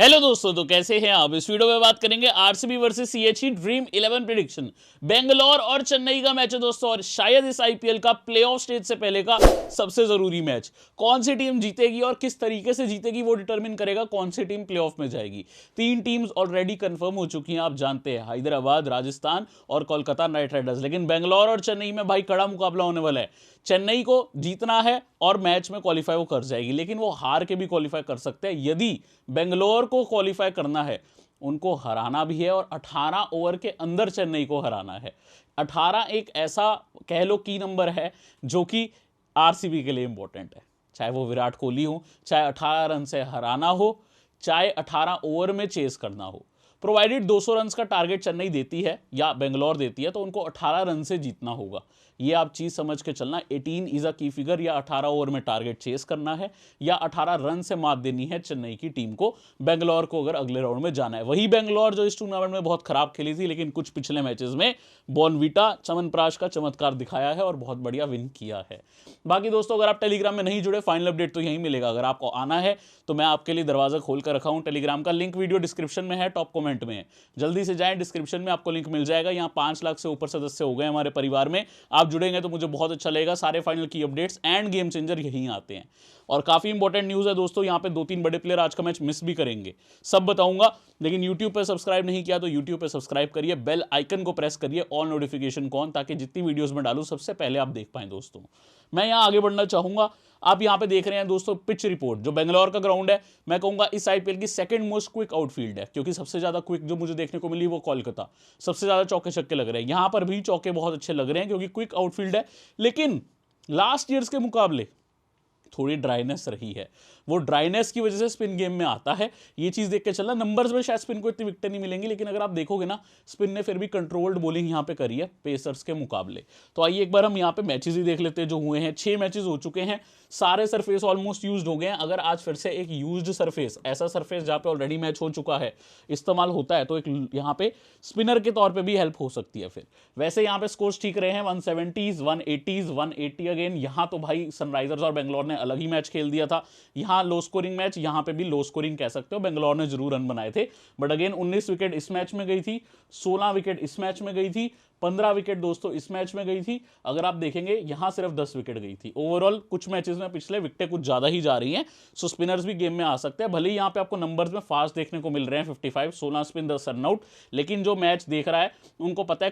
Hello दोस्तों, तो कैसे हैं आप। इस वीडियो में बात करेंगे RCB versus CHE dream 11 prediction. Bangalore और चेन्नई का मैच है दोस्तों, और शायद इस आईपीएल का प्लेऑफ स्टेज से पहले का सबसे जरूरी मैच। कौन सी टीम जीतेगी और किस तरीके से जीतेगी वो डिटरमिन करेगा कौन सी टीम प्लेऑफ में जाएगी। तीन टीम्स ऑलरेडी कंफर्म हो चुकी हैं, आप जानते हैं, हैदराबाद, राजस्थान और कोलकाता नाइट राइडर्स। लेकिन बेंगलोर और चेन्नई में भाई कड़ा मुकाबला होने वाला है। चेन्नई को जीतना है और मैच में क्वालिफाई वो कर जाएगी, लेकिन वो हार के भी क्वालिफाई कर सकते हैं। यदि बेंगलोर को क्वालिफाई करना है, उनको हराना भी है और 18 ओवर के अंदर चेन्नई को हराना है। 18 एक ऐसा कह लो की नंबर है जो कि आरसीबी के लिए इंपॉर्टेंट है। चाहे वो विराट कोहली हो, चाहे 18 रन से हराना हो, चाहे 18 ओवर में चेस करना हो। प्रोवाइडेड 200 रन का टारगेट चेन्नई देती है या बेंगलोर देती है, तो उनको 18 रन से जीतना होगा। ये आप चीज समझ के चलना। 18 इज अ की फिगर। या 18 ओवर में टारगेट चेस करना है या 18 रन से मात देनी है चेन्नई की टीम को, बेंगलोर को अगर अगले राउंड में जाना है। वही बेंगलोर जो इस टूर्नामेंट में बहुत खराब खेली थी, लेकिन कुछ पिछले मैचेस में बॉर्नविटा च्यवनप्राश का चमत्कार दिखाया है और बहुत बढ़िया विन किया है। बाकी दोस्तों, अगर आप टेलीग्राम में नहीं जुड़े, फाइनल अपडेट तो यहीं मिलेगा। अगर आपको आना है तो मैं आपके लिए दरवाजा खोल कर रखा हूं। टेलीग्राम का लिंक वीडियो डिस्क्रिप्शन में है, टॉप कमेंट में है। जल्दी से जाएं, डिस्क्रिप्शन में आपको लिंक मिल जाएगा। यहाँ 5 लाख से ऊपर सदस्य हो गए हमारे परिवार में। आप जुड़ेंगे तो मुझे बहुत अच्छा लगेगा। सारे फाइनल की अपडेट्स एंड गेम चेंजर यहीं आते हैं। और काफी इंपॉर्टेंट न्यूज है दोस्तों, यहाँ पे 2-3 बड़े प्लेयर आज का मैच मिस भी करेंगे, सब बताऊंगा। लेकिन यूट्यूब पे सब्सक्राइब नहीं किया तो यूट्यूब पे सब्सक्राइब करिए, बेल आइकन को प्रेस करिए, ऑल नोटिफिकेशन को ऑन, ताकि जितनी वीडियोस में डालूं सबसे पहले आप देख पाएं। दोस्तों, मैं यहाँ आगे बढ़ना चाहूंगा। आप यहाँ पे देख रहे हैं दोस्तों पिच रिपोर्ट, जो बेंगलोर का ग्राउंड है, मैं कहूंगा इस आईपीएल की सेकंड मोस्ट क्विक आउटफील्ड है, क्योंकि सबसे ज्यादा क्विक जो मुझे देखने को मिली वो कोलकाता। सबसे ज्यादा चौके छक्के लग रहे हैं, यहां पर भी चौके बहुत अच्छे लग रहे हैं क्योंकि क्विक आउटफील्ड है। लेकिन लास्ट ईयर्स के मुकाबले थोड़ी ड्राइनेस रही है। वो ड्राइनेस की वजह से स्पिन गेम में आता है। ये चीज देख के चलना। नंबर्स में शायद स्पिन को इतनी विकेट नहीं मिलेंगी, लेकिन अगर आप देखोगे ना, स्पिन ने फिर भी कंट्रोल्ड बॉलिंग यहां पे करी है पेसर्स के मुकाबले। तो आइए एक बार हम यहां पे मैचेस ही देख लेते हैं जो हुए हैं। 6 मैचेस हो चुके हैं, सारे सरफेस ऑलमोस्ट यूज्ड हो गए हैं। अगर आज फिर से एक यूज्ड सरफेस, ऐसा सरफेस जहां पे ऑलरेडी मैच हो चुका है, इस्तेमाल होता है, तो एक यहां पे स्पिनर के तौर पे भी हेल्प हो सकती है। फिर वैसे यहां पे स्कोर्स ठीक रहे हैं, 170s, 180s, 180 अगेन। यहां तो भाई सनराइजर्स और बेंगलोर ने अलग ही मैच खेल दिया था। यहां लो स्कोरिंग मैच, यहां पे भी लो स्कोरिंग कह सकते हो। बेंगलोर ने जरूर रन बनाए थे, बट अगेन 19 विकेट इस मैच में गई थी, 16 विकेट इस मैच में गई थी, 15 विकेट दोस्तों इस मैच में गई थी। अगर आप देखेंगे यहां सिर्फ 10 विकेट गई थी। ओवरऑल कुछ मैचेस में पिछले विकेटें कुछ ज्यादा ही जा रही हैं, सो स्पिनर्स भी गेम में आ सकते हैं। भले ही यहां पे आपको नंबर्स में फास्ट देखने को मिल रहे हैं, 55, 16 स्पिन, 10 रनआउट, लेकिन जो मैच देख रहा है उनको पता है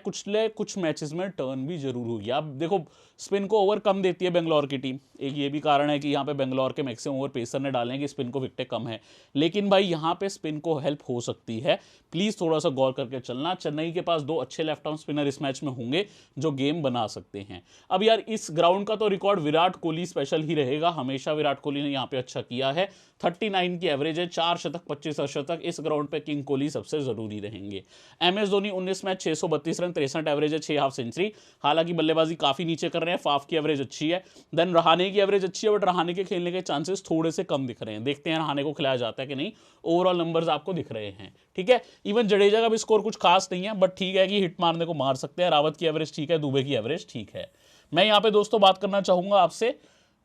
कुछ मैचेस में टर्न भी जरूर होगी। आप देखो, स्पिन को ओवर कम देती है बेंगलोर की टीम। एक ये भी कारण है कि यहाँ पे बेंगलोर के मैक्सिमम ओवर पेसर ने डाले हैं कि स्पिन को विकेटें कम है, लेकिन भाई यहाँ पे स्पिन को हेल्प हो सकती है। प्लीज थोड़ा सा गौर करके चलना। चेन्नई के पास 2 अच्छे लेफ्ट आर्म स्पिनर इस मैच में होंगे जो गेम बना सकते हैं। अब यार इस ग्राउंड का तो रिकॉर्ड विराट कोहली स्पेशल ही रहेगा। हमेशा विराट कोहली ने यहाँ पे अच्छा किया है। 39 की एवरेज है, 4 शतक, 25 अर्धशतक। इस ग्राउंड पे किंग कोहली सबसे जरूरी रहेंगे। MS Dhoni 19 match, 632 run, 63 average है, 6 हाफ सेंचुरी। हालांकि बल्लेबाजी काफी नीचे कर रहे हैं। फाफ की एवरेज अच्छी है, देन रहाणे की एवरेज अच्छी है, बट रहाणे के खेलने के चांसेस थोड़े से कम दिख रहे हैं। देखते हैं रहाणे को खिलाया जाता है कि नहीं। ओवरऑल नंबर्स आपको दिख रहे हैं, ठीक है। इवन जडेजा का भी स्कोर कुछ खास नहीं है, बट ठीक है कि हिट मारने को मार सकते हैं। रावत की एवरेज ठीक है, दुबे की एवरेज ठीक है। मैं यहां पे दोस्तों बात करना चाहूंगा आपसे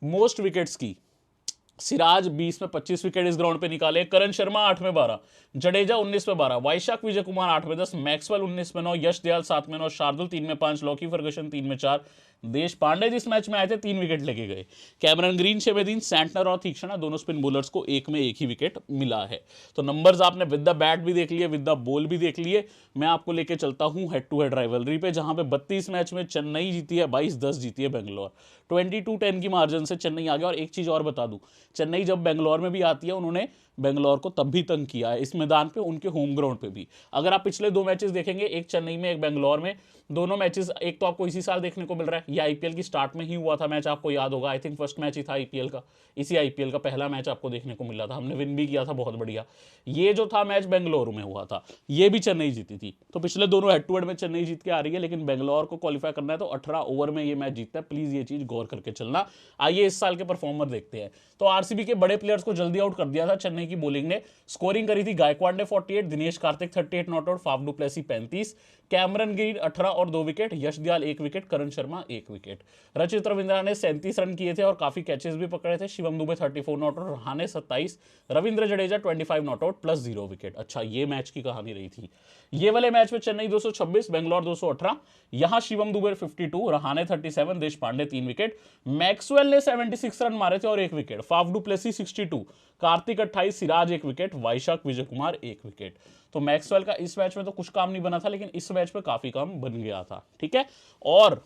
मोस्ट विकेट्स की। सिराज 20 में 25 विकेट इस ग्राउंड पे निकाले, करण शर्मा 8 में 12, जडेजा 19 में 12, वैशाख विजय कुमार 8 में 10, मैक्सवेल 19 में 9, यश दयाल 7 में 9, शार्दुल 3 में 5, लॉकी फर्गुसन 3 में 4, देश पांडे जिस मैच में आए थे 3 विकेट लेके गए। कैमरन ग्रीन 6 में 3, सैंटनर और तीक्ष्णा दोनों स्पिन बॉलर्स को एक में एक ही विकेट मिला है। तो नंबर्स आपने विद द बैट भी देख लिए, विद द बॉल भी देख लिए। मैं आपको लेके चलता हूं हेड टू हेड राइवलरी पे, जहां पे 32 मैच में चेन्नई जीती है, 22-10 जीती है बेंगलोर। 22-10 की मार्जिन से चेन्नई आ गया। और एक चीज और बता दूं, चेन्नई जब बेंगलोर में भी आती है, उन्होंने बेंगलोर को तब भी तंग किया है इस मैदान पे, उनके होम ग्राउंड पे भी। अगर आप पिछले 2 मैचेस देखेंगे, एक चेन्नई में एक बेंगलोर में, दोनों मैचेस एक तो आपको इसी साल देखने को मिल रहा है, ये आईपीएल की स्टार्ट में ही हुआ था मैच, आपको याद होगा। आई थिंक फर्स्ट मैच ही था आईपीएल का, इसी आईपीएल का पहला मैच आपको देखने को मिला था। हमने विन भी किया था, बहुत बढ़िया। ये जो था मैच बेंगलोर में हुआ था, ये भी चेन्नई जीती थी। तो पिछले दोनों हेड टू हेड में चेन्नई जीत के आ रही है, लेकिन बेंगलोर को क्वालिफाई करना है तो 18 ओवर में ये मैच जीतता है। प्लीज ये चीज गौर करके चलना। आइए इस साल के परफॉर्मर देखते हैं। तो आरसीबी के बड़े प्लेयर्स को जल्दी आउट कर दिया था चेन्नई चेन्नई की बॉलिंग ने स्कोरिंग करी थी। गायकवाड ने 48, Dinesh Karthik 38 not out, Faf du Plessis 35, Cameron Green 18 और 2 wicket, Yash Dayal 1 wicket, Karan Sharma 1 wicket. Rachin Ravindra ने 37 रन किए थे और काफी कैचेस भी पकड़े थे। Shivam Dubey 34 not out, Rahane 27, Ravindra Jadeja 25 not out plus 0 wicket. अच्छा, ये मैच की कहानी रही थी। ये वाले मैच में चेन्नई 226, बेंगलोर 218। यहां शिवम दुबे 52, रहाणे 37, देश पांडे 3 विकेट, मैक्सवेल ने 76 रन मारे थे और 1 wicket, Faf du Plessis 62, Karthik 28, Siraj 1 wicket, Vyshak Vijay Kumar 1 wicket. तो मैक्सवेल का इस मैच में तो कुछ काम नहीं बना था, लेकिन इस मैच में काफी काम बन गया था। ठीक है, और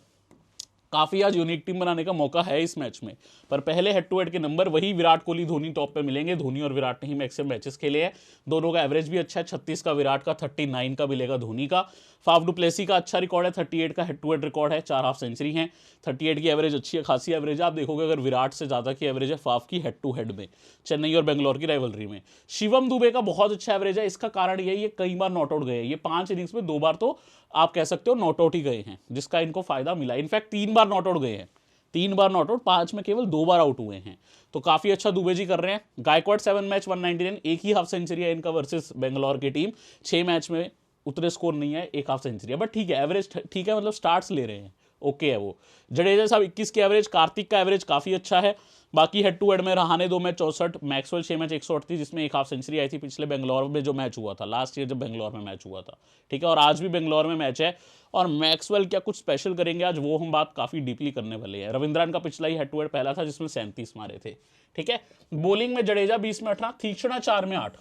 काफी आज यूनिक टीम बनाने का मौका है इस मैच में। पर पहले हेड टू हेड के नंबर वही विराट कोहली धोनी टॉप पे मिलेंगे। धोनी और विराट ने ही मैक्सिमम मैचेस खेले हैं, दोनों का एवरेज भी अच्छा है, 36 का विराट का, 39 का मिलेगा धोनी का। फाफ डू प्लेसी का अच्छा रिकॉर्ड है, 38 का हेड टू हेड रिकॉर्ड है, 4 हाफ सेंचुरी है, 38 की एवरेज अच्छी है, खासी एवरेज है। आप देखोगे अगर विराट से ज्यादा की एवरेज है फाफ की हेड टू हेड में, चेन्नई और बेंगलोर की राइवलरी में। शिवम दुबे का बहुत अच्छा एवरेज है, इसका कारण यही है कई बार नॉट आउट गए, ये 5 इनिंग्स में 2 बार तो आप कह सकते हो नॉट आउट ही गए हैं, जिसका इनको फायदा मिला। इनफैक्ट 3 बार नॉट आउट गए हैं, 3 बार नॉट आउट, 5 में केवल 2 बार आउट हुए हैं। तो काफी अच्छा दुबे जी कर रहे हैं। गायकवाड 7 मैच 199, एक ही हाफ सेंचुरी है इनका वर्सेस बेंगलोर की टीम। 6 मैच में उतने स्कोर नहीं है, 1 हाफ सेंचुरी है, बट ठीक है, एवरेज ठीक है, मतलब स्टार्ट्स ले रहे हैं, ओके है वो। जडेजा साहब 21 की एवरेज, कार्तिक का एवरेज काफी अच्छा है। बाकी हेड टू हेड में रहाणे 2 मैच 64, मैक्सवेल 6 मैच 138, जिसमें 1 हाफ सेंचुरी आई थी पिछले बेंगलोर में जो मैच हुआ था लास्ट ईयर, जब बेंगलोर में मैच हुआ था। ठीक है, और आज भी बेंगलोर में मैच है। और मैक्सवेल क्या कुछ स्पेशल करेंगे आज, वो हम बात काफी डीपली करने वाले हैं। रविंद्रन का पिछला ही हेड टू हेड पहला था जिसमें 37 मारे थे। ठीक है, बॉलिंग में जडेजा 20 में 18, तीक्ष्णा 4 में 8।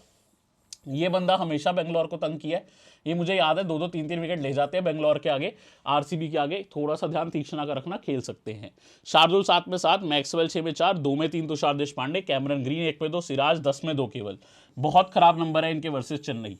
ये बंदा हमेशा बेंगलोर को तंग किया है, ये मुझे याद है, 2-2 3-3 विकेट ले जाते हैं बेंगलोर के आगे, आरसीबी के आगे। थोड़ा सा ध्यान तीक्ष्णा का रखना, खेल सकते हैं। शार्दुल 7 में 7, मैक्सवेल 6 में 4, 2 में 3 तुषार देशपांडे, कैमरन ग्रीन 1 में 2, सिराज 10 में 2 केवल। बहुत खराब नंबर है इनके वर्सेस चेन्नई।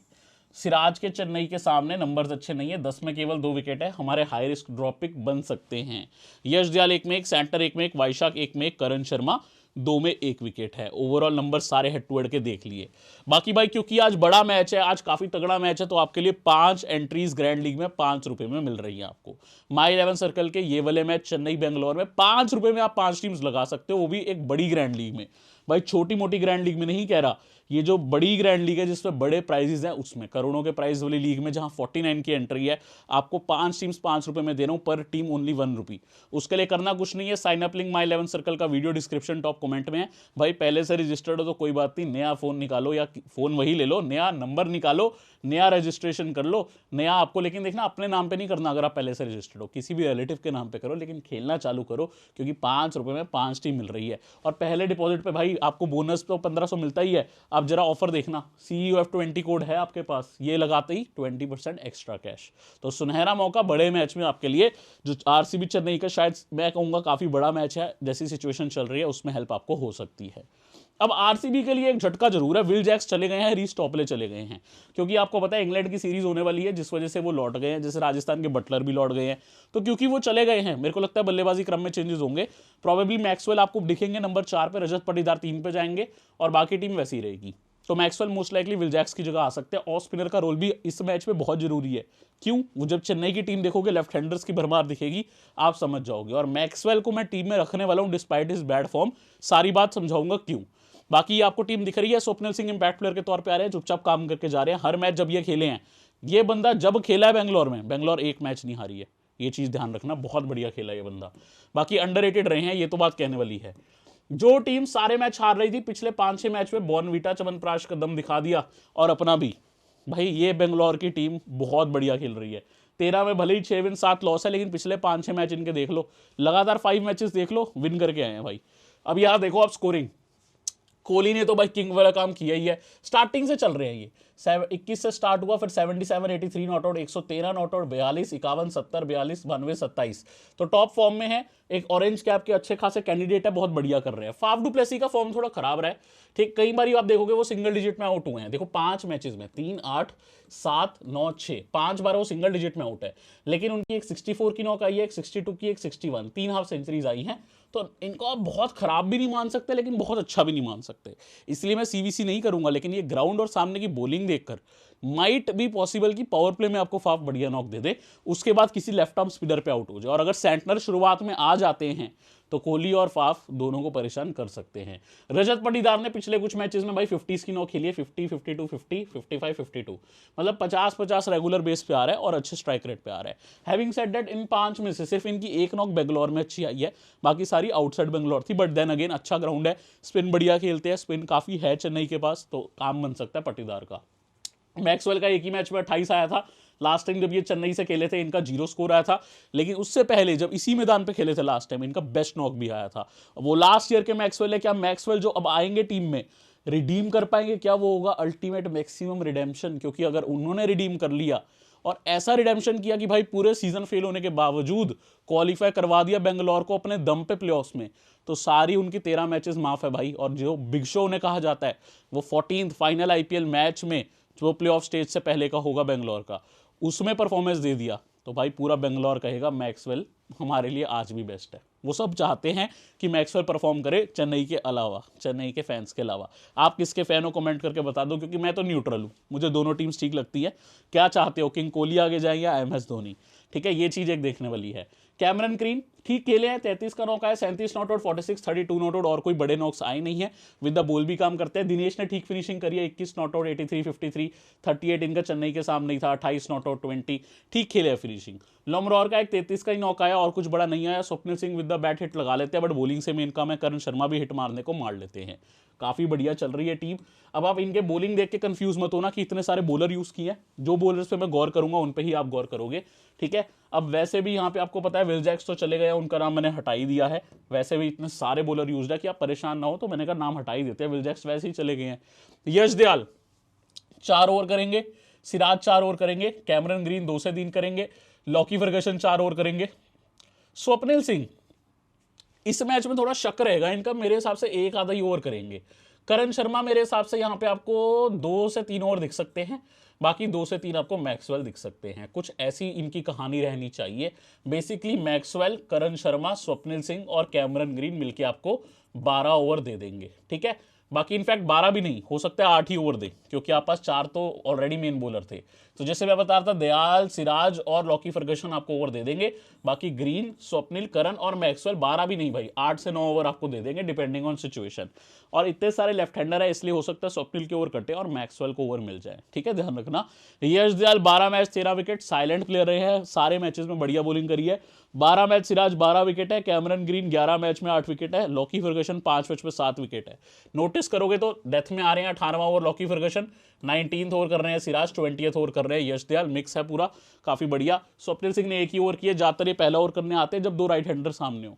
सिराज के चेन्नई के सामने नंबर्स अच्छे नहीं है, 10 में केवल 2 विकेट है, हमारे हाई रिस्क ड्रॉप पिक बन सकते हैं। यश दयाल 1 में 1, सेंटर 1 में 1, वाइशाख 1 में 1, करण शर्मा 2 में 1 विकेट है। ओवरऑल नंबर सारे हेड टू हेड के देख लिए। बाकी भाई क्योंकि आज बड़ा मैच है, आज काफी तगड़ा मैच है, तो आपके लिए 5 एंट्रीज ग्रैंड लीग में 5 रुपए में मिल रही है आपको। माई 11 सर्कल के ये वाले मैच चेन्नई बेंगलोर में 5 रुपए में आप 5 टीम्स लगा सकते हो, वो भी एक बड़ी ग्रैंड लीग में। भाई छोटी मोटी ग्रैंड लीग में नहीं कह रहा, ये जो बड़ी ग्रैंड लीग है जिसमें बड़े प्राइजेस हैं, उसमें करोड़ों के प्राइस वाली लीग में जहां 49 की एंट्री है, आपको 5 टीम्स 5 रुपए में दे रहा हूं, पर टीम ओनली 1 रुपी। उसके लिए करना कुछ नहीं है, साइन अप लिंक माई 11 सर्कल का वीडियो डिस्क्रिप्शन टॉप कमेंट में है। भाई पहले से रजिस्टर्ड हो तो कोई बात नहीं, नया फोन निकालो या फोन वही ले लो, नया नंबर निकालो, नया रजिस्ट्रेशन कर लो, नया आपको। लेकिन देखना अपने नाम पे नहीं करना, अगर आप पहले से रजिस्टर्ड हो किसी भी रिलेटिव के नाम पे करो, लेकिन खेलना चालू करो, क्योंकि 5 रुपए में 5 टीम मिल रही है। और पहले डिपॉजिट पे भाई आपको बोनस तो 1500 मिलता ही है। आप जरा ऑफर देखना, CUF20 कोड है आपके पास, ये लगाते ही 20% एक्स्ट्रा कैश। तो सुनहरा मौका बड़े मैच में आपके लिए, जो आरसीबी चेन्नई का शायद मैं कहूंगा काफी बड़ा मैच है, जैसी सिचुएशन चल रही है उसमें हेल्प आपको हो सकती है। अब आरसीबी के लिए एक झटका जरूर है, विल जैक्स चले गए हैं, रीस टॉपले चले गए हैं, क्योंकि आपको पता है इंग्लैंड की सीरीज होने वाली है, जिस वजह से वो लौट गए हैं। जैसे राजस्थान के बटलर भी लौट गए हैं, तो क्योंकि वो चले गए हैं, मेरे को लगता है बल्लेबाजी क्रम में चेंजेस होंगे। प्रोबेबली मैक्सवेल आपको दिखेंगे नंबर 4 पे, रजत पाटीदार 3 पे जाएंगे और बाकी टीम वैसी रहेगी। तो Maxwell most likely Will Jacks की जगह आ सकते हैं। ऑफ स्पिनर का रोल भी इस मैच में बहुत जरूरी है। क्यों? वो जब चेन्नई की टीम देखोगे, लेफ्ट हैंडर्स की भरमार दिखेगी, आप समझ जाओगे। और मैक्सवेल को मैं टीम में रखने वाला हूं डिस्पाइट हिज बैड फॉर्म, सारी बात समझाऊंगा क्यों। बाकी आपको टीम दिख रही है, स्वप्निल सिंह इंपैक्ट प्लेयर के तौर पे आ रहे हैं, चुपचाप काम करके जा रहे हैं। हर मैच जब ये खेले हैं, ये बंदा जब खेला है बेंगलोर में, बेंगलोर एक मैच नहीं हारी है, ये चीज ध्यान रखना, बहुत बढ़िया खेला ये बंदा। बाकी अंडररेटेड रहे हैं, ये तो बात कहने वाली है। जो टीम सारे मैच हार रही थी पिछले 5-6 मैच में, बॉर्नवीटा च्यवनप्राश का दम दिखा दिया, और अपना भी। भाई ये बेंगलोर की टीम बहुत बढ़िया खेल रही है। 13 में भले ही 6 विन 7 लॉस है, लेकिन पिछले 5-6 मैच इनके देख लो, लगातार 5 मैचेस देख लो, विन करके आए हैं भाई। अब यहां देखो आप स्कोरिंग, कोहली ने तो भाई किंग वाला काम किया ही है, स्टार्टिंग से चल रहे हैं ये। 21 से स्टार्ट हुआ, फिर 77, 83 नॉट आउट, 113 नॉट आउट, 42, 51, 70, 42, 92, 27, तो टॉप फॉर्म में है। एक ऑरेंज कैप के अच्छे खासे कैंडिडेट है, बहुत बढ़िया कर रहे हैं। फाफ डू प्लेसी का फॉर्म थोड़ा खराब रहा है, ठीक, कई बार आप देखोगे वो सिंगल डिजिट में आउट हुए हैं। देखो 5 मैचेस में 3, 8, 7, 9, 6, 5 बार वो सिंगल डिजिट में आउट है, लेकिन उनकी एक 64 की नॉक आई है, एक 62 की, एक 61, 3 हाफ सेंचुरीज आई हैं। तो इनको आप बहुत खराब भी नहीं मान सकते, लेकिन बहुत अच्छा भी नहीं मान सकते, इसलिए मैं सीवीसी नहीं करूंगा। लेकिन ये ग्राउंड और सामने की बॉलिंग देखकर माइट भी पॉसिबल कि पावर प्ले में आपको फाफ बढ़िया नॉक दे दे, उसके बाद किसी लेफ्ट आर्म स्पिनर पे आउट हो जाए। और अगर सेंटनर शुरुआत में आ जाते हैं तो कोहली और फाफ दोनों को परेशान कर सकते हैं। रजत पाटीदार ने पिछले कुछ मैचेस में भाई 50s की नॉक खेली है, 50, 52, 50, 55, 52, मतलब 50-50 रेगुलर बेस पे आ रहा है और अच्छे स्ट्राइक रेट पे आ रहा है। हैविंग सेड दैट, इन 5 में से सिर्फ इनकी एक नॉक बेंगलोर में अच्छी आई है, बाकी सारी आउटसाइड बेंगलोर थी। बट देन अगेन अच्छा ग्राउंड है, स्पिन बढ़िया खेलते हैं, स्पिन काफी है चेन्नई के पास, तो काम बन सकता है पाटीदार का। मैक्सवेल का एक ही मैच में 28 आया था, लास्ट टाइम जब ये चेन्नई से खेले थे इनका 0 स्कोर आया था, लेकिन उससे पहले जब इसी मैदान पे खेले थे लास्ट टाइम इनका बेस्ट नॉक भी आया था। वो लास्ट ईयर के मैक्सवेल है, क्या मैक्सवेल जो अब आएंगे टीम में रिडीम कर पाएंगे, क्या वो होगा अल्टीमेट मैक्सिमम रिडेम्पशन? क्योंकि अगर उन्होंने रिडीम कर लिया और ऐसा रिडेम्पशन किया कि भाई पूरे सीजन फेल होने के बावजूद क्वालिफाई करवा दिया बेंगलोर को अपने दम पे प्लेऑफ्स में, तो सारी उनकी 13 मैचेस माफ है भाई। और जो बिग शो उन्हें कहा जाता है वो 14th फाइनल आईपीएल मैच में जो प्लेऑफ स्टेज से पहले का होगा बेंगलोर का, उसमें परफॉर्मेंस दे दिया, तो भाई पूरा बेंगलोर कहेगा मैक्सवेल हमारे लिए आज भी बेस्ट है। वो सब चाहते हैं कि मैक्सवेल परफॉर्म करे चेन्नई के अलावा, चेन्नई के फैंस के अलावा। आप किसके फैन हो कमेंट करके बता दो, क्योंकि मैं तो न्यूट्रल हूँ, मुझे दोनों टीम्स ठीक लगती है। क्या चाहते हो, किंग कोहली आगे जाए या MS धोनी? ठीक है, ये चीज़ एक देखने वाली है। कैमरन ग्रीन ठीक खेले हैं, 33 का नॉक आया, 37 नॉट आउट, 46, 32 नॉट आउट, और कोई बड़े नॉक्स आए नहीं है। विद द बॉल भी काम करते हैं। दिनेश ने ठीक फिनिशिंग करी है, 21 नॉट आउट, 83, 53, 38 इनका चेन्नई के सामने ही था, 28 नॉट आउट, 20 ठीक खेले है फिनिशिंग। लमरौर का एक 33 का ही नॉक आया और कुछ बड़ा नहीं आया। Swapnil Singh with the bat hit लगा लेते हैं, बट बॉलिंग से मेन काम है। करण शर्मा भी हिट मारने को मार लेते हैं। काफ़ी बढ़िया चल रही है टीम। अब आप इनके बॉलिंग देख के कंफ्यूज मत होना कि इतने सारे बॉलर यूज़ किए हैं, जो बॉलर्स पे मैं गौर करूंगा उन पे ही आप गौर करोगे, ठीक है। अब वैसे भी यहाँ पे आपको पता है विल जैक्स तो चले गए, उनका नाम मैंने हटा ही दिया है। वैसे भी इतने सारे बॉलर यूज है कि आप परेशान ना हो, तो मैंने कहा नाम हटा ही देते हैं, विल जैक्स वैसे ही चले गए हैं। यश दयाल 4 ओवर करेंगे, सिराज 4 ओवर करेंगे, कैमरन ग्रीन 2 से 3 करेंगे, लॉकी फर्गसन 4 ओवर करेंगे। स्वप्निल सिंह इस मैच में थोड़ा शक रहेगा इनका, मेरे हिसाब से एक आधा ही ओवर करेंगे। करण शर्मा मेरे हिसाब से यहाँ पे आपको 2 से 3 ओवर दिख सकते हैं, बाकी 2 से 3 आपको मैक्सवेल दिख सकते हैं। कुछ ऐसी इनकी कहानी रहनी चाहिए। बेसिकली मैक्सवेल, करण शर्मा, स्वप्निल सिंह और कैमरन ग्रीन मिलके आपको 12 ओवर दे देंगे, ठीक है। बाकी इनफैक्ट 12 भी नहीं हो सकता है, 8 ही ओवर दे, क्योंकि आप पास 4 तो ऑलरेडी मेन बॉलर थे। तो जैसे मैं बता रहा था, दयाल, सिराज और लॉकी फर्गसन आपको ओवर दे देंगे। बाकी ग्रीन, स्वप्निल, करण और मैक्सवेल 12 भी नहीं भाई, 8 से 9 ओवर आपको दे देंगे डिपेंडिंग ऑन सिचुएशन। और इतने सारे लेफ्ट हैंडर है, इसलिए हो सकता है स्वप्निल के ओवर कटे और मैक्सवेल को ओवर मिल जाए, ठीक है, ध्यान रखना। Yash Dayal 12 match 13 wicket, silent player रहे हैं, सारे मैचेस में बढ़िया बॉलिंग करी है। 12 मैच सिराज 12 विकेट है, कैमरन ग्रीन 11 मैच में 8 विकेट है, लॉकी फर्गसन 5 मैच में 7 विकेट है। नोटिस करोगे तो डेथ में आ रहे हैं 18वां over Lockie Ferguson, 19th over कर रहे हैं सिराज, 20th ओवर कर रहे हैं यश दयाल, मिक्स है पूरा, काफी बढ़िया। स्वप्निल सिंह ने एक ही ओवर किए, ज्यादातर ये पहला ओवर करने आते हैं जब 2 राइट हैंडर सामने हो।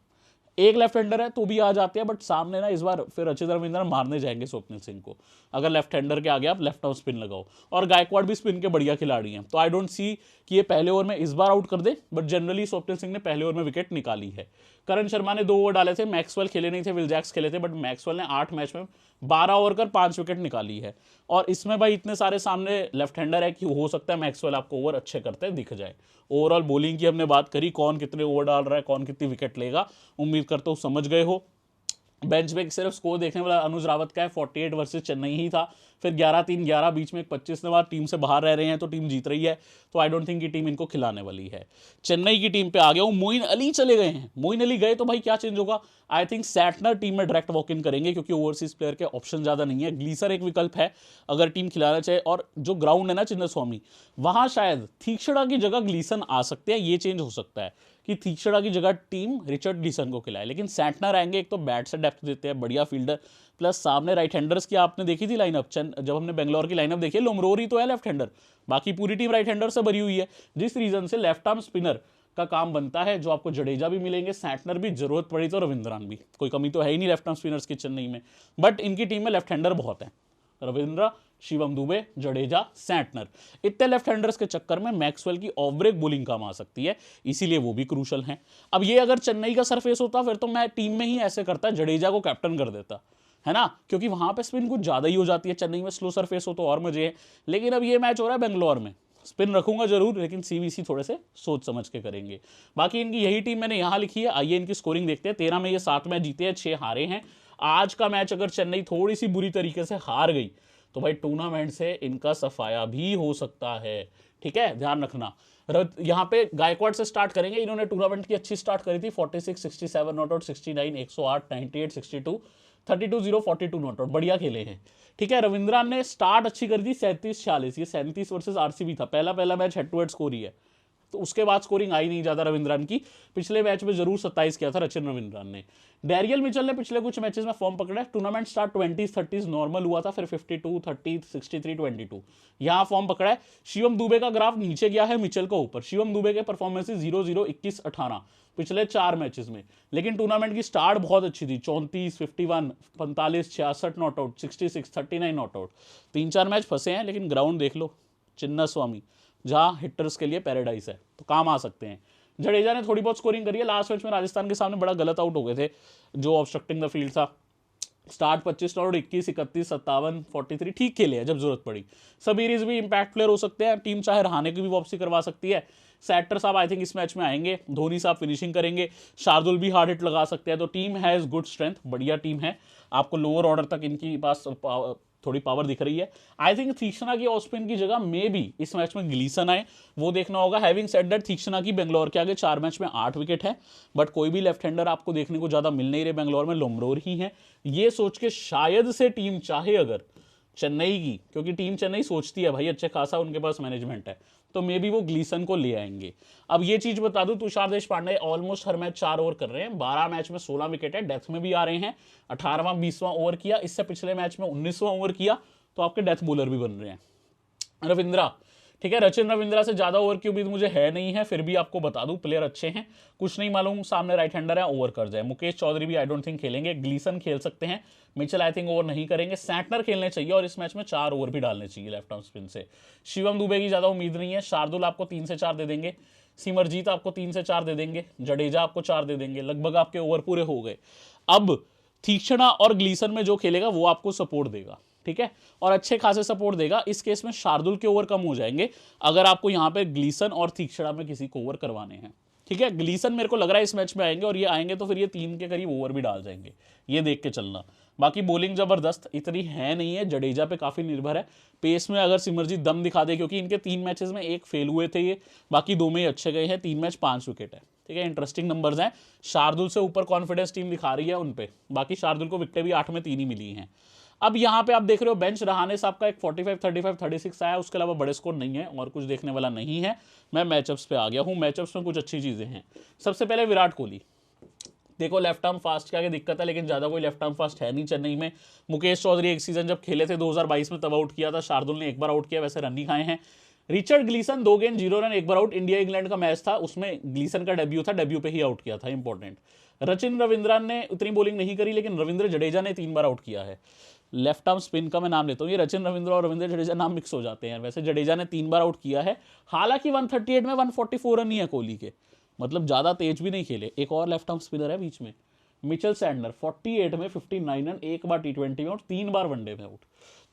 एक लेफ्ट हैंडर है तो भी आ जाते हैं, बट सामने ना इस बार फिर अचित रविंद्र मारने जाएंगे स्वप्निल सिंह को। अगर लेफ्ट हैंडर के आगे आप लेफ्ट आउट स्पिन लगाओ, और गायकवाड़ भी स्पिन के बढ़िया खिलाड़ी हैं, तो आई डोंट सी कि ये पहले ओवर में इस बार आउट कर दे, बट जनरली स्वप्निल सिंह ने पहले ओवर में विकेट निकाली है। करण शर्मा ने 2 ओवर डाले थे, मैक्सवेल खेले नहीं थे, विल जैक्स खेले थे, बट मैक्सवेल ने 8 मैच में 12 ओवर कर 5 विकेट निकाली है। और इसमें भाई इतने सारे सामने लेफ्ट हैंडर है कि हो सकता है मैक्सवेल आपको ओवर अच्छे करते दिख जाए। ओवरऑल बॉलिंग की हमने बात करी, कौन कितने ओवर डाल रहा है, कौन कितनी विकेट लेगा, उम्मीद करता हूँ समझ गए हो। बेंच पे सिर्फ स्कोर देखने वाला अनुज रावत का है, 48 वर्सेस चेन्नई ही था, फिर 11-3, 11 बीच में एक 25 बाद टीम से बाहर रह रहे हैं, तो टीम जीत रही है, तो आई डोंट थिंक कि टीम इनको खिलाने वाली है। चेन्नई की टीम पे आ गया हूं, मोइन अली चले गए हैं। मोइन अली गए तो भाई क्या चेंज होगा? आई थिंक सैटनर टीम में डायरेक्ट वॉक इन करेंगे, क्योंकि ओवरसीज प्लेयर के ऑप्शन ज्यादा नहीं है। ग्लीसर एक विकल्प है अगर टीम खिलाना चाहे, और जो ग्राउंड है ना चिन्नास्वामी, वहां शायद थीक्षणा की जगह ग्लीसन आ सकते हैं। ये चेंज हो सकता है कि थीक्षणा की जगह टीम रिचर्ड ग्लीसन को खिलाए, लेकिन सैटनर आएंगे, एक तो बैट से डेप्थ देते हैं, बढ़िया फील्डर, प्लस सामने राइट हैंडर्स की आपने देखी थी लाइनअप, जब हमने बेंगलोर की लाइनअप देखी, लोमरोरी तो है लेफ्ट हैंडर, बाकी पूरी टीम राइट हैंडर से भरी हुई है, जिस रीजन से लेफ्ट आर्म स्पिनर का काम बनता है, जो आपको जडेजा भी मिलेंगे, सैटनर भी, जरूरत पड़ी तो रविंद्रन भी, कोई कमी तो है ही नहीं लेफ्ट आर्म स्पिनर्स की चेन्नई में, बट इनकी टीम में लेफ्ट हैंडर बहुत है, रविंद्र, शिवम दुबे, जडेजा, सैटनर। इतने लेफ्ट हैंडर्स के चक्कर में मैक्सवेल की ऑफ ब्रेक बॉलिंग काम आ सकती है, इसीलिए वो भी क्रूशल हैं। अब ये अगर चेन्नई का सरफेस होता फिर तो मैं टीम में ही ऐसे करता, जडेजा को कैप्टन कर देता, है ना, क्योंकि वहां पे स्पिन कुछ ज्यादा ही हो जाती है। चेन्नई में स्लो सरफेस हो तो और मजे है, लेकिन अब ये मैच हो रहा है बेंगलोर में, स्पिन रखूंगा जरूर, लेकिन सीवीसी थोड़े से सोच समझ के करेंगे। बाकी इनकी यही टीम मैंने यहां लिखी है, आइए इनकी स्कोरिंग देखते हैं। 13 में ये 7 मैच जीते हैं, 6 हारे हैं। आज का मैच अगर चेन्नई थोड़ी सी बुरी तरीके से हार गई तो भाई टूर्नामेंट से इनका सफाया भी हो सकता है, ठीक है, ध्यान रखना। यहाँ पे गायकवाड़ से स्टार्ट करेंगे, इन्होंने टूर्नामेंट की अच्छी स्टार्ट करी थी, 46, 67 नॉट आउट, 69, 108, 98, 62, 32, 0, 42 नॉट आउट, बढ़िया खेले हैं, ठीक है। रविंद्रन ने स्टार्ट अच्छी करी थी, 37, 46, ये 37 वर्सेस आरसीबी था, पहला match head to head score ही है, तो उसके बाद स्कोरिंग आई नहीं ज्यादा रविंद्रन की। पिछले मैच में जरूर 27 किया था रचिन रविंद्रन ने। डैरियल मिचेल ने पिछले कुछ मैचेस में फॉर्म पकड़ा है, tournament start 20s 30s normal हुआ था, फिर 52 30 63 22 यहां फॉर्म पकड़ा है। शिवम दुबे का ग्राफ नीचे गया है, मिचेल को ऊपर। शिवम दुबे के परफॉर्मेंसेस 0-0 21 18 पिछले 4 मैचेस में, लेकिन टूर्नामेंट की स्टार्ट बहुत अच्छी थी, 34 51 45 66 not out, 66 39 not out. 3-4 match फंसे हैं, लेकिन ग्राउंड देख लो, चिन्ना स्वामी, जहां हिटर्स के लिए पैराडाइज है, तो काम आ सकते हैं। जडेजा ने थोड़ी बहुत स्कोरिंग करी है, लास्ट मैच में राजस्थान के सामने बड़ा गलत आउट हो गए थे, जो ऑब्स्ट्रक्टिंग द फील्ड था। स्टार्ट 25 नॉट, 21 31 57 43 ठीक खेले हैं जब जरूरत पड़ी। सबीरीज भी इंपैक्ट प्लेयर हो सकते हैं, टीम चाहे रहाने की भी वापसी करवा सकती है। सैटर साहब आई थिंक इस मैच में आएंगे, धोनी साहब फिनिशिंग करेंगे, शार्दुल भी हार्ड हिट लगा सकते हैं, तो टीम हैज गुड स्ट्रेंथ, बढ़िया टीम है। आपको लोअर ऑर्डर तक इनकी पास थोड़ी पावर दिख रही है। आई थिंक तीक्ष्णा की ऑस्पिन की जगह में भी इस मैच में ग्लीसन आए, वो देखना होगा। हैविंग सेड दैट, तीक्ष्णा की बेंगलोर के आगे 4 मैच में 8 विकेट है, बट कोई भी लेफ्ट हैंडर आपको देखने को ज्यादा मिल नहीं रहे बेंगलोर में, लोमरोर ही है। ये सोच के शायद से टीम चाहे अगर चेन्नई की, क्योंकि टीम चेन्नई सोचती है भाई अच्छे खासा उनके पास मैनेजमेंट है, तो मे बी वो ग्लीसन को ले आएंगे। अब ये चीज बता दूं, तुषार देशपांडे ऑलमोस्ट हर मैच 4 ओवर कर रहे हैं, 12 मैच में 16 विकेट है, डेथ में भी आ रहे हैं, 18वां 20वां ओवर किया, इससे पिछले मैच में 19वां ओवर किया, तो आपके डेथ बॉलर भी बन रहे हैं। रविंद्रा, ठीक है, रचिन रविंद्रा से ज्यादा ओवर की उम्मीद मुझे है नहीं है, फिर भी आपको बता दूं प्लेयर अच्छे हैं, कुछ नहीं मालूम सामने राइट हैंडर है ओवर कर जाए। मुकेश चौधरी भी आई डोंट थिंक खेलेंगे, ग्लीसन खेल सकते हैं, मिचेल आई थिंक ओवर नहीं करेंगे, सैंटनर खेलने चाहिए और इस मैच में 4 ओवर भी डालने चाहिए लेफ्ट आर्म स्पिन से। शिवम दुबे की ज्यादा उम्मीद नहीं है, शार्दुल आपको 3 से 4 दे देंगे, सिमरजीत आपको 3 से 4 दे देंगे, जडेजा आपको 4 दे देंगे, लगभग आपके ओवर पूरे हो गए। अब तीक्ष्णा और ग्लीसन में जो खेलेगा वो आपको सपोर्ट देगा, ठीक है, और अच्छे खासे सपोर्ट देगा। इस केस में शार्दुल के ओवर कम हो जाएंगे अगर आपको यहां पे ग्लीसन और तीक्ष्णा में किसी को ओवर करवाने हैं, ठीक है। ग्लीसन मेरे को लग रहा है इस मैच में आएंगे, और ये आएंगे तो फिर ये 3 के करीब ओवर भी डाल जाएंगे, ये देख के चलना। बाकी बॉलिंग जबरदस्त इतनी है नहीं है, जडेजा पे काफी निर्भर है। पेस में अगर सिमरजीत दम दिखा दे, क्योंकि इनके 3 मैचेस में 1 फेल हुए थे ये, बाकी 2 में ही अच्छे गए हैं, 3 मैच 5 विकेट है, ठीक है, इंटरेस्टिंग नंबर्स हैं। शार्दुल से ऊपर कॉन्फिडेंस टीम दिखा रही है उन पे, बाकी शार्दुल को विकेट भी 8 में 3 ही मिली हैं। अब यहाँ पे आप देख रहे हो बेंच रहाने साहब का एक 45 35 36 आया, उसके अलावा बड़े स्कोर नहीं है और कुछ देखने वाला नहीं है। मैं मैचअप्स पे आ गया हूँ, मैचअप्स में कुछ अच्छी चीजें हैं। सबसे पहले विराट कोहली, देखो लेफ्ट आर्म फास्ट के आगे दिक्कत है, लेकिन ज्यादा कोई लेफ्ट आर्म फास्ट है नहीं चेन्नई में। मुकेश चौधरी एक सीजन जब खेले थे 2022 में तब आउट किया था, शार्दुल ने एक बार आउट किया, वैसे रन ही खाए हैं। रिचर्ड ग्लीसन 2 गेंद 0 रन, एक बार आउट, इंडिया इंग्लैंड का मैच था उसमें ग्लीसन का डेब्यू था, डेब्यू पे ही आउट किया था, इंपॉर्टेंट। रचिन रविंद्रन ने उतनी बॉलिंग नहीं करी, लेकिन रविंद्र जडेजा ने 3 बार आउट किया है। लेफ्ट आर्म स्पिन का मैं नाम लेता हूँ, ये रचिन रविंद्र और रविंद्र जडेजा नाम मिक्स हो जाते हैं। वैसे जडेजा ने 3 बार आउट किया है, हालांकि 138 में 144 रन ही है कोहली के, मतलब ज्यादा तेज भी नहीं खेले। एक और लेफ्ट आर्म स्पिनर है बीच में, मिचेल सैंटनर, 48 में 59 रन, एक बार T20 में और 3 बार वनडे में आउट।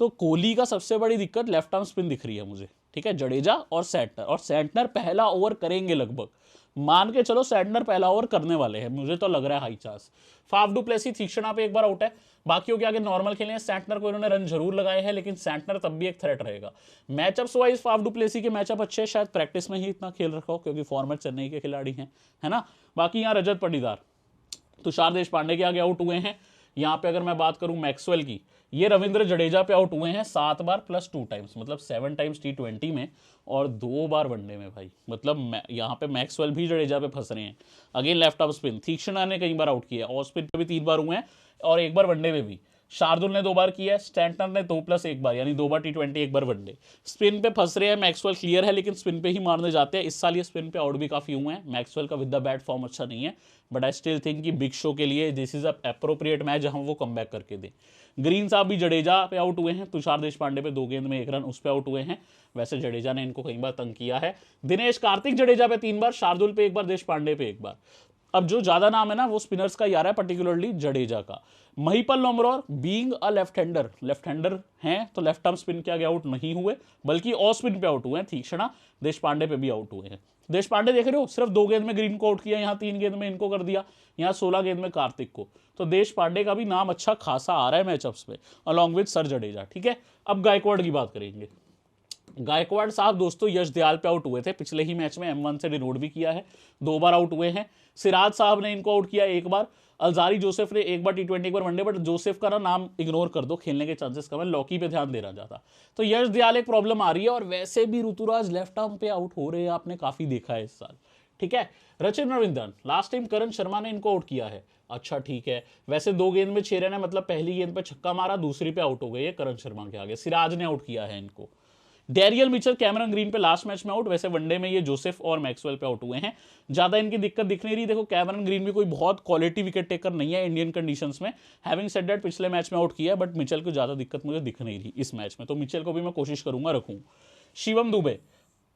तो कोहली का सबसे बड़ी दिक्कत लेफ्ट आर्म स्पिन दिख रही है मुझे, ठीक है, जडेजा और सैंटनर पहला ओवर करेंगे लगभग, मान के चलो सैंटनर पहला ओवर करने वाले हैं, मुझे तो लग रहा है high chance. Faf du Plessis Theekshana पे एक बार आउट है, बाकियों के आगे नॉर्मल खेले हैं। सैंटनर को इन्होंने रन जरूर लगाए हैं, लेकिन सैंटनर तब भी एक थ्रेट रहेगा। Matchups wise Faf du Plessis के मैचअप अच्छे हैं, शायद प्रैक्टिस में ही इतना खेल रखा हो, क्योंकि फॉर्मेट चेन्नई के खिलाड़ी हैं, है ना। बाकी यहाँ रजत पाटीदार, तुषार देशपांडे के आगे आउट हुए हैं। यहाँ पे अगर मैं बात करूं मैक्सवेल की, ये रविंद्र जडेजा पे आउट हुए हैं 7 बार प्लस 2 टाइम्स, मतलब 7 टाइम्स T20 में और 2 बार वनडे में भाई, मतलब यहाँ पे मैक्सवेल भी जडेजा पे फंस रहे हैं। अगेन लेफ्ट ऑफ स्पिन, तीक्ष्णा ने कई बार आउट किया, ऑफ स्पिन पे भी 3 बार हुए हैं और 1 बार वनडे में भी। शार्दुल ने 2 बार किया है, स्टैंटनर ने 2 + 1 बार, यानी 2 बार T20 1 बार वनडे। स्पिन पे फंस रहे हैं मैक्सवेल, क्लियर है, लेकिन स्पिन पे ही मारने जाते हैं। इस साल ये स्पिन पे आउट भी काफी हुए हैं। मैक्सवेल का विद द बैट फॉर्म अच्छा नहीं है, बट आई स्टिल थिंक कि बिग शो के लिए दिस इज अप्रोप्रिएट मैच जहां वो कम बैक करके दें। ग्रीन साहब भी जडेजा पे आउट हुए हैं, तुषार देशपांडे पे 2 गेंद में 1 रन उस पे आउट हुए हैं। वैसे जडेजा ने इनको कई बार तंग किया है। दिनेश कार्तिक जडेजा पे 3 बार, शार्दुल पे 1 बार, देशपांडे पे 1 बार। अब जो ज्यादा नाम है ना वो स्पिनर्स का ही आ रहा है, पर्टिकुलरली जडेजा का। Mahipal Lomror being a left hander हैं तो लेफ्ट आर्म स्पिन के आगे आउट नहीं हुए, बल्कि ऑफ स्पिन पे आउट हुए हैं। तीक्ष्णा देशपांडे पे भी आउट हुए हैं। देशपांडे देख रहे हो, सिर्फ 2 गेंद में ग्रीन को आउट किया, यहाँ 3 गेंद में इनको कर दिया, यहाँ 16 गेंद में कार्तिक को। तो देशपांडे का भी नाम अच्छा खासा आ रहा है मैचअप्स में, अलॉन्ग विद सर जडेजा। ठीक है, अब गायकवाड़ की बात करेंगे। गायकवाड़ साहब दोस्तों यश दयाल पे आउट हुए थे, पिछले ही मैच में M1 से डिनोट भी किया है, 2 बार आउट हुए हैं। सिराज साहब ने इनको आउट किया 1 बार, अलजारी जोसेफ ने 1 बार T20 1 bar one day, but Joseph का नाम इग्नोर कर दो, खेलने के चांसेस कम है, लॉकी पे ध्यान देना चाहता। तो यश दयाल एक प्रॉब्लम आ रही है, और वैसे भी ऋतुराज लेफ्ट आर्म पे आउट हो रहे हैं, आपने काफी देखा है इस साल। ठीक है, रचिन रविंद्रन लास्ट टाइम करण शर्मा ने इनको आउट किया है। अच्छा ठीक है, वैसे 2 गेंद में 6 रन है, मतलब पहली गेंद पे छक्का मारा, दूसरी पे आउट हो गए करण शर्मा के आगे। सिराज ने आउट किया है इनको। डेरियल मिचेल कैमरन ग्रीन पे लास्ट मैच में आउट, वैसे वनडे में ये जोसेफ और मैक्सवेल पे आउट हुए हैं। ज्यादा इनकी दिक्कत दिख नहीं रही। देखो कैमरन ग्रीन भी कोई बहुत क्वालिटी विकेट टेकर नहीं है इंडियन कंडीशंस में। हैविंग सेड दैट पिछले मैच में आउट किया है, बट मिचेल को ज्यादा दिक्कत मुझे दिख नहीं रही इस मैच में, तो मिचेल को भी मैं कोशिश करूंगा रखूं। शिवम दुबे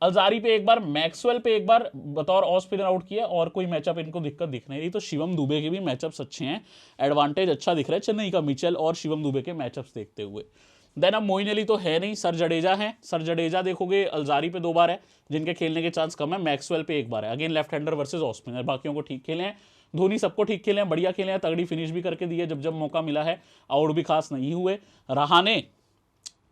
अलजारी पे 1 बार, मैक्सवेल पे 1 बार बतौर ऑफ स्पिनर आउट किया, और कोई मैचअप इनको दिक्कत दिख नहीं रही। तो शिवम दुबे के भी मैचअप्स अच्छे हैं, एडवांटेज अच्छा दिख रहा है चेन्नई का मिचेल और शिवम दुबे के मैचअप्स देखते हुए। देन अब मोइन अली तो है नहीं, सर जडेजा है। सर जडेजा देखोगे अलजारी पे 2 बार है, जिनके खेलने के चांस कम है। मैक्सवेल पे 1 बार है, again left hander versus off spinner, बाकियों को ठीक खेले हैं। धोनी सबको ठीक खेले हैं, बढ़िया खेले हैं, तगड़ी फिनिश भी करके दी है जब जब मौका मिला है, आउट भी खास नहीं हुए। रहाने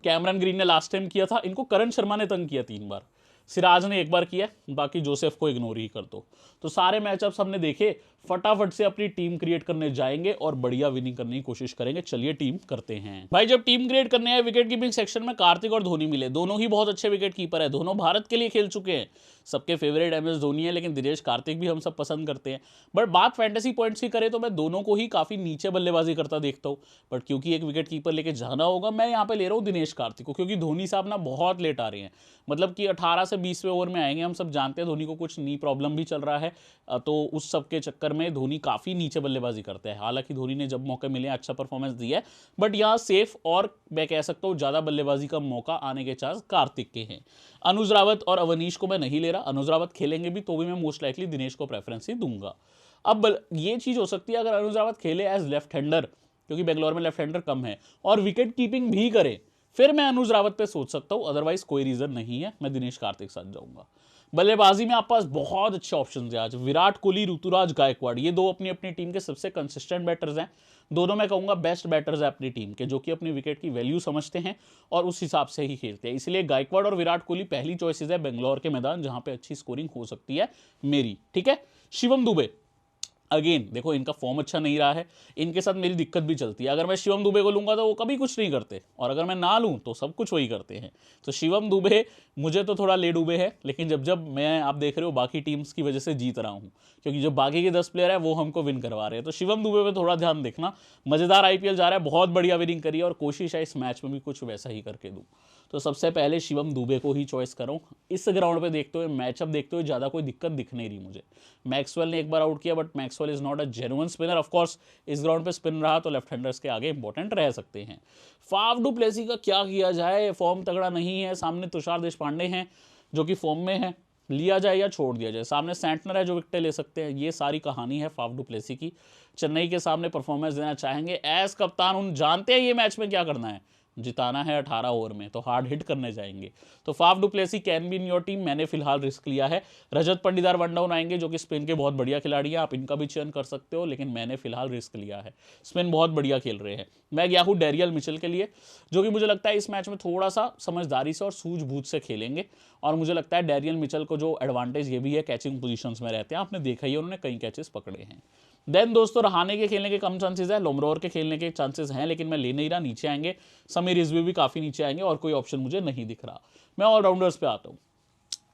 कैमरन ग्रीन ने लास्ट टाइम किया था, इनको करण शर्मा ने तंग किया 3 बार, सिराज ने 1 बार किया, बाकी जोसेफ को इग्नोर ही कर दो। तो सारे मैचअप्स हमने देखे, फटाफट से अपनी टीम क्रिएट करने जाएंगे और बढ़िया विनिंग करने की कोशिश करेंगे। चलिए टीम करते हैं भाई। जब टीम क्रिएट करने हैं, विकेट कीपिंग सेक्शन में कार्तिक और धोनी मिले, दोनों ही बहुत अच्छे विकेट कीपर है, दोनों भारत के लिए खेल चुके हैं। सबके फेवरेट MS धोनी है, लेकिन दिनेश कार्तिक भी हम सब पसंद करते हैं। बट बात फैंटेसी पॉइंट्स की करें तो मैं दोनों को ही काफी नीचे बल्लेबाजी करता देखता हूं, बट क्योंकि एक विकेट कीपर लेके जाना होगा, मैं यहाँ पे ले रहा हूँ दिनेश कार्तिक को, क्योंकि धोनी साहब ना बहुत लेट आ रहे हैं, मतलब कि 18 से 20वें ओवर में आएंगे। हम सब जानते हैं धोनी को कुछ नी प्रॉब्लम भी चल रहा है, तो उस सब के चक्कर में धोनी काफी नीचे बल्लेबाजी करते हैं। हालांकि धोनी ने जब मौके मिले अच्छा परफॉर्मेंस दिया है, बट यहाँ सेफ और मैं कह सकता हूँ ज्यादा बल्लेबाजी का मौका आने के चांस कार्तिक के हैं। अनुज रावत और अवनीश को मैं नहीं ले रहा, अनुज रावत खेलेंगे भी तो भी मैं मोस्ट लाइकली दिनेश को प्रेफरेंस ही दूंगा। अब ये चीज हो सकती है अगर अनुज रावत खेले एज लेफ्ट हैंडर, क्योंकि बेंगलोर में लेफ्ट हैंडर कम है, और विकेट कीपिंग भी करे, फिर मैं अनुज रावत पे सोच सकता हूं, अदरवाइज कोई रीजन नहीं है, मैं दिनेश कार्तिक साथ जाऊंगा। बल्लेबाजी में आपके पास बहुत अच्छे ऑप्शंस हैं आज, विराट कोहली, ऋतुराज गायकवाड़, ये 2 अपनी अपनी टीम के सबसे कंसिस्टेंट बैटर्स हैं। दोनों मैं कहूंगा बेस्ट बैटर्स हैं अपनी टीम के, जो कि अपनी विकेट की वैल्यू समझते हैं और उस हिसाब से ही खेलते हैं। इसलिए गायकवाड़ और विराट कोहली पहली चॉइसेस है बेंगलोर के मैदान, जहां पे अच्छी स्कोरिंग हो सकती है मेरी। ठीक है, शिवम दुबे अगेन देखो इनका फॉर्म अच्छा नहीं रहा है, इनके साथ मेरी दिक्कत भी चलती है। अगर मैं शिवम दुबे को लूंगा तो वो कभी कुछ नहीं करते, और अगर मैं ना लूं तो सब कुछ वही करते हैं। तो शिवम दुबे मुझे तो थोड़ा ले डूबे है, लेकिन जब जब मैं, आप देख रहे हो, बाकी टीम्स की वजह से जीत रहा हूं, क्योंकि जो बाकी के 10 प्लेयर है वो हमको विन करवा रहे हैं। तो शिवम दुबे पे थोड़ा ध्यान देखना, मजेदार IPL जा रहा है, बहुत बढ़िया विनिंग करी है, और कोशिश है इस मैच में भी कुछ वैसा ही करके दूं। तो सबसे पहले शिवम दुबे को ही चॉइस करूं। इस ग्राउंड पे देखते हुए, मैचअप देखते हुए ज़्यादा कोई दिक्कत दिख नहीं रही मुझे। मैक्सवेल ने 1 बार आउट किया, but Maxwell is not a genuine spinner. Of course इस ग्राउंड पे स्पिन रहा तो लेफ्ट हैंडर्स के आगे इंपॉर्टेंट रह सकते हैं। फाफ डू प्लेसी का क्या किया जाए, फॉर्म तगड़ा नहीं है, सामने तुषार देशपांडे हैं जो कि फॉर्म में है, लिया जाए या छोड़ दिया जाए, सामने सैंटनर है जो विकेटें ले सकते हैं। ये सारी कहानी है फाफ डू प्लेसी की। चेन्नई के सामने परफॉर्मेंस देना चाहेंगे एज कप्तान, उन जानते हैं ये मैच में क्या करना है, जिताना है 18 ओवर में, तो हार्ड हिट करने जाएंगे। तो Faf du Plessis can be in your team, मैंने फिलहाल रिस्क लिया है। रजत पंडीदार वन डाउन आएंगे, जो कि स्पिन के बहुत बढ़िया खिलाड़ी हैं, आप इनका भी चयन कर सकते हो, लेकिन मैंने फिलहाल रिस्क लिया है, स्पिन बहुत बढ़िया खेल रहे हैं। मैं गया हूँ डेरियल मिचेल के लिए, जो कि मुझे लगता है इस मैच में थोड़ा सा समझदारी से और सूझबूझ से खेलेंगे, और मुझे लगता है डेरियल मिचेल को जो एडवांटेज ये भी है, कैचिंग पोजीशंस में रहते हैं, आपने देखा ही है उन्होंने कई कैचेस पकड़े हैं। देन दोस्तों रहाने के खेलने के कम चांसेस है, लोमरोर के खेलने के चांसेस हैं, लेकिन मैं ले नहीं रहा, नीचे आएंगे। समीर रिजवी भी काफी नीचे आएंगे, और कोई ऑप्शन मुझे नहीं दिख रहा। मैं ऑलराउंडर्स पे आता हूँ।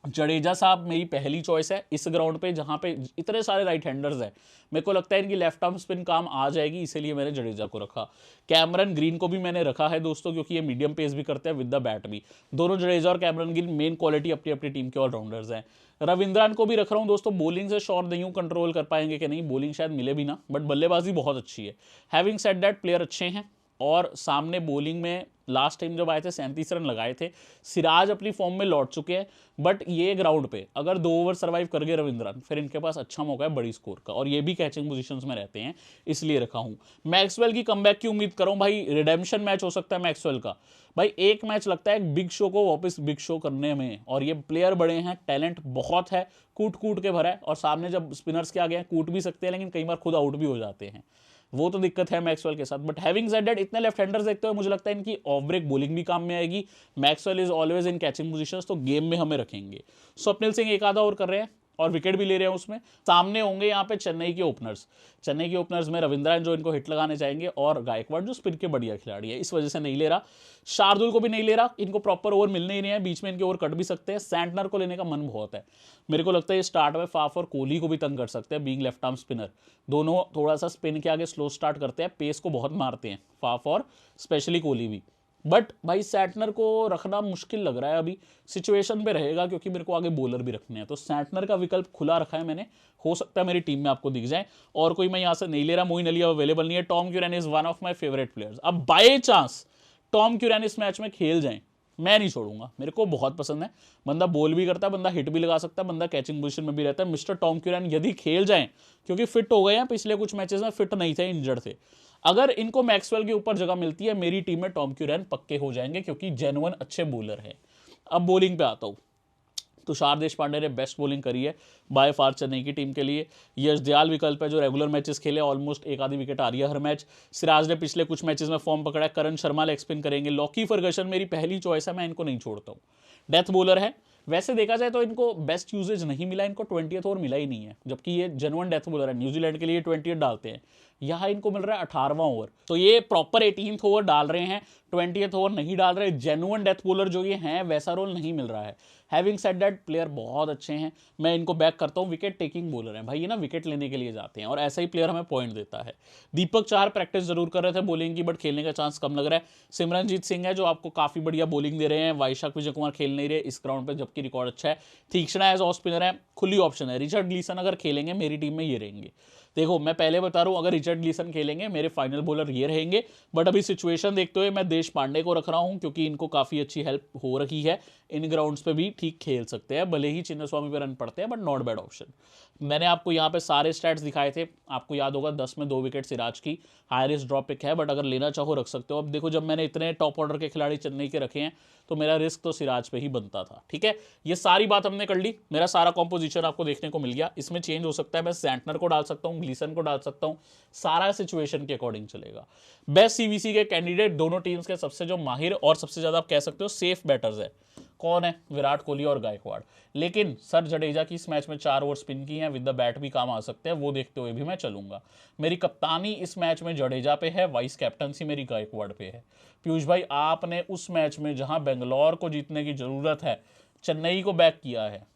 जडेजा साहब मेरी पहली चॉइस है इस ग्राउंड पे, जहां पे इतने सारे राइट हैंडर्स हैं, मेरे को लगता है इनकी लेफ्ट आर्म स्पिन काम आ जाएगी, इसीलिए मैंने जडेजा को रखा। कैमरन ग्रीन को भी मैंने रखा है दोस्तों, क्योंकि ये मीडियम पेस भी करते हैं विद द बैट भी। दोनों जडेजा और कैमरन ग्रीन मेन क्वालिटी अपनी अपनी टीम के ऑलराउंडर्स हैं। रविंद्रन को भी रख रहा हूँ दोस्तों, बॉलिंग से श्योर नहीं हूँ कंट्रोल कर पाएंगे कि नहीं, बॉलिंग शायद मिले भी ना, बट बल्लेबाजी बहुत अच्छी है। हैविंग सेड दैट प्लेयर अच्छे हैं, और सामने बॉलिंग में लास्ट टाइम जब आए थे 37 रन लगाए थे। सिराज अपनी फॉर्म में लौट चुके हैं, बट ये ग्राउंड पे अगर 2 ओवर सर्वाइव कर गए रविंद्रन, फिर इनके पास अच्छा मौका है बड़ी स्कोर का, और ये भी कैचिंग पोजीशंस में रहते हैं, इसलिए रखा हूं। मैक्सवेल की कमबैक की उम्मीद करो भाई, रिडेम्पशन मैच हो सकता है मैक्सवेल का। भाई एक मैच लगता है एक बिग शो को वापस बिग शो करने में, और ये प्लेयर बड़े हैं, टैलेंट बहुत है, कूट कूट के भरा है, और सामने जब स्पिनर्स के आगे हैं कूट भी सकते हैं, लेकिन कई बार खुद आउट भी हो जाते हैं, वो तो दिक्कत है मैक्सवेल के साथ। बट हैविंग सेड दैट, इतने लेफ्ट हैंडर्स देखते हुए मुझे लगता है इनकी ऑफ ब्रेक बॉलिंग भी काम में आएगी। Maxwell is always in catching positions, तो गेम में हमें रखेंगे। स्वप्निल सिंह एक आधा ओवर कर रहे हैं और विकेट भी ले रहे हैं उसमें। सामने होंगे यहाँ पे चेन्नई के ओपनर्स। चेन्नई के ओपनर्स में रविंद्रन जो इनको हिट लगाने चाहेंगे, और गायकवाड़ जो स्पिन के बढ़िया खिलाड़ी है, इस वजह से नहीं ले रहा। शार्दुल को भी नहीं ले रहा, इनको प्रॉपर ओवर मिलने ही नहीं है, बीच में इनके ओवर कट भी सकते हैं। सैंटनर को लेने का मन बहुत है, मेरे को लगता है स्टार्ट में फाफ और कोहली को भी तंग कर सकते हैं, बीइंग लेफ्ट आर्म स्पिनर। दोनों थोड़ा सा स्पिन के आगे स्लो स्टार्ट करते हैं, पेस को बहुत मारते हैं फाफ और स्पेशली कोहली भी। बट भाई सैंटनर को रखना मुश्किल लग रहा है अभी, सिचुएशन पे रहेगा, क्योंकि मेरे को आगे बॉलर भी रखने हैं, तो सैंटनर का विकल्प खुला रखा है मैंने, हो सकता है मेरी टीम में आपको दिख जाए। और कोई मैं यहाँ से नहीं ले रहा, मोइन अली अब अवेलेबल नहीं है। Tom Curran is one of my favourite players. अब बाय चांस टॉम क्यूरैन इस मैच में खेल जाए, मैं नहीं छोड़ूंगा, मेरे को बहुत पसंद है, बंदा बॉल भी करता है, बंदा हिट भी लगा सकता है, बंदा कैचिंग पोजीशन में भी रहता है। मिस्टर टॉम क्यूरैन यदि खेल जाएं, क्योंकि फिट हो गए हैं, पिछले कुछ मैचेस में फिट नहीं थे, इंजर्ड थे, अगर इनको मैक्सवेल के ऊपर जगह मिलती है, मेरी टीम में टॉम क्यूरैन पक्के हो जाएंगे, क्योंकि जेन्युइन अच्छे बॉलर हैं। अब बॉलिंग पे आता हूँ, तुषार देशपांडे ने बेस्ट बॉलिंग करी है बाय फार चेन्नई की टीम के लिए। यश दयाल विकल्प है जो रेगुलर मैचेस खेले, ऑलमोस्ट एक आधी विकेट आ रही है हर मैच। सिराज ने पिछले कुछ मैचेस में फॉर्म पकड़ा है। करण शर्मा लेग स्पिन करेंगे। लॉकी फर्गसन मेरी पहली चॉइस है, मैं इनको नहीं छोड़ता हूँ। डेथ बॉलर है, वैसे देखा जाए तो इनको बेस्ट यूजेज नहीं मिला, इनको 20th ओवर मिला ही नहीं है, जबकि ये जेन्युइन डेथ बॉलर है। न्यूजीलैंड के लिए 20th डालते हैं, यहाँ इनको मिल रहा है 18वां ओवर, तो ये प्रॉपर 18th ओवर डाल रहे हैं, 20th ओवर नहीं डाल रहे। जेन्युइन डेथ बॉलर जो ये हैं वैसा रोल नहीं मिल रहा है। हैविंग सेड दैट, प्लेयर बहुत अच्छे हैं, मैं इनको बैक करता हूँ। विकेट टेकिंग बॉलर हैं भाई, ये ना विकेट लेने के लिए जाते हैं, और ऐसा ही प्लेयर हमें पॉइंट देता है। दीपक चाहर प्रैक्टिस जरूर कर रहे थे बॉलिंग की, बट खेलने का चांस कम लग रहा है। सिमरनजीत सिंह है जो आपको काफी बढ़िया बॉलिंग दे रहे हैं। वाइशाख विजय कुमार खेल नहीं रहे इस ग्राउंड पे, जबकि रिकॉर्ड अच्छा है। तीक्ष्णा एज ऑफ स्पिनर है, खुली ऑप्शन है। रिचर्ड ग्लीसन अगर खेलेंगे मेरी टीम में ये रहेंगे। देखो मैं पहले बता रहा हूं, अगर रिचर्ड ग्लीसन खेलेंगे मेरे फाइनल बॉलर ये रहेंगे, बट अभी सिचुएशन देखते हुए मैं देश पांडे को रख रहा हूं, क्योंकि इनको काफी अच्छी हेल्प हो रही है, इन ग्राउंड्स पे भी ठीक खेल सकते हैं, भले ही चिन्नस्वामी पे रन पड़ते हैं, बट नॉट बैड ऑप्शन। मैंने आपको यहाँ पे सारे स्टैट्स दिखाए थे, आपको याद होगा 10 में 2 विकेट सिराज की, हाई रिस्क ड्रॉप पिक है, बट अगर लेना चाहो रख सकते हो। अब देखो जब मैंने इतने टॉप ऑर्डर के खिलाड़ी चेन्नई के रखे हैं, तो मेरा रिस्क तो सिराज पे ही बनता था। ठीक है, ये सारी बात हमने कर ली, मेरा सारा कॉम्पोजिशन आपको देखने को मिल गया। इसमें चेंज हो सकता है, मैं सैंटनर को डाल सकता हूँ, ग्लीसन को डाल सकता हूँ, सारा सिचुएशन के अकॉर्डिंग चलेगा। बेस्ट सीवीसी के कैंडिडेट दोनों टीम्स के सबसे जो माहिर और सबसे ज्यादा आप कह सकते हो सेफ बैटर्स है, कौन है? विराट कोहली और गायकवाड़। लेकिन सर जडेजा की इस मैच में 4 ओवर स्पिन की हैं, विद द बैट भी काम आ सकते हैं, वो देखते हुए भी मैं चलूंगा। मेरी कप्तानी इस मैच में जडेजा पे है, वाइस कैप्टनसी मेरी गायकवाड़ पे है। पीयूष भाई आपने उस मैच में जहां बेंगलोर को जीतने की जरूरत है, चेन्नई को बैक किया है।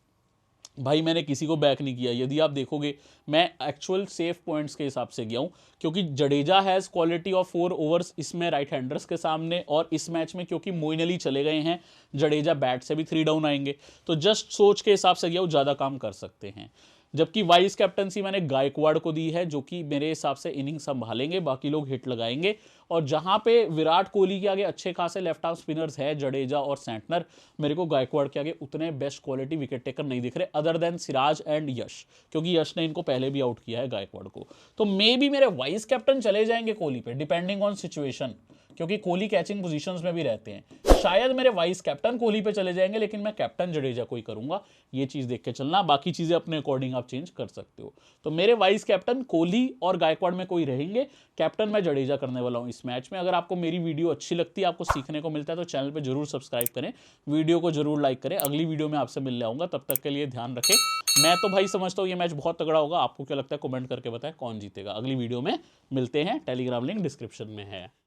भाई मैंने किसी को बैक नहीं किया, यदि आप देखोगे मैं एक्चुअल सेफ पॉइंट्स के हिसाब से गया हूं, क्योंकि Jadeja has quality of 4 overs इसमें राइट हैंडर्स के सामने, और इस मैच में क्योंकि मोइन अली चले गए हैं, जडेजा बैट से भी 3 डाउन आएंगे, तो जस्ट सोच के हिसाब से गया हूं, ज़्यादा काम कर सकते हैं। जबकि वाइस कैप्टनसी मैंने गायकवाड़ को दी है, जो कि मेरे हिसाब से इनिंग संभालेंगे, बाकी लोग हिट लगाएंगे। और जहां पे विराट कोहली के आगे अच्छे खासे लेफ्ट आर्म स्पिनर्स है जडेजा और सैंटनर, मेरे को गायकवाड़ के आगे उतने बेस्ट क्वालिटी विकेट टेकर नहीं दिख रहे, अदर देन सिराज एंड यश, क्योंकि यश ने इनको पहले भी आउट किया है गायकवाड़ को। तो मे बी मेरे वाइस कैप्टन चले जाएंगे कोहली पे, डिपेंडिंग ऑन सिचुएशन, क्योंकि कोहली कैचिंग पोजीशंस में भी रहते हैं। शायद मेरे वाइस कैप्टन कोहली पे चले जाएंगे, लेकिन मैं कैप्टन जडेजा को ही करूंगा, ये चीज देख के चलना। बाकी चीजें अपने अकॉर्डिंग आप चेंज कर सकते हो। तो मेरे वाइस कैप्टन कोहली और गायकवाड़ में कोई रहेंगे, कैप्टन मैं जडेजा करने वाला हूं इस मैच में। अगर आपको मेरी वीडियो अच्छी लगती है, आपको सीखने को मिलता है, तो चैनल पे जरूर सब्सक्राइब करें, वीडियो को जरूर लाइक करें। अगली वीडियो में आपसे मिलने आऊंगा, तब तक के लिए ध्यान रखें। मैं तो भाई समझता हूँ ये मैच बहुत तगड़ा होगा, आपको क्या लगता है कमेंट करके बताएं कौन जीतेगा। अगली वीडियो में मिलते हैं, टेलीग्राम लिंक डिस्क्रिप्शन में है।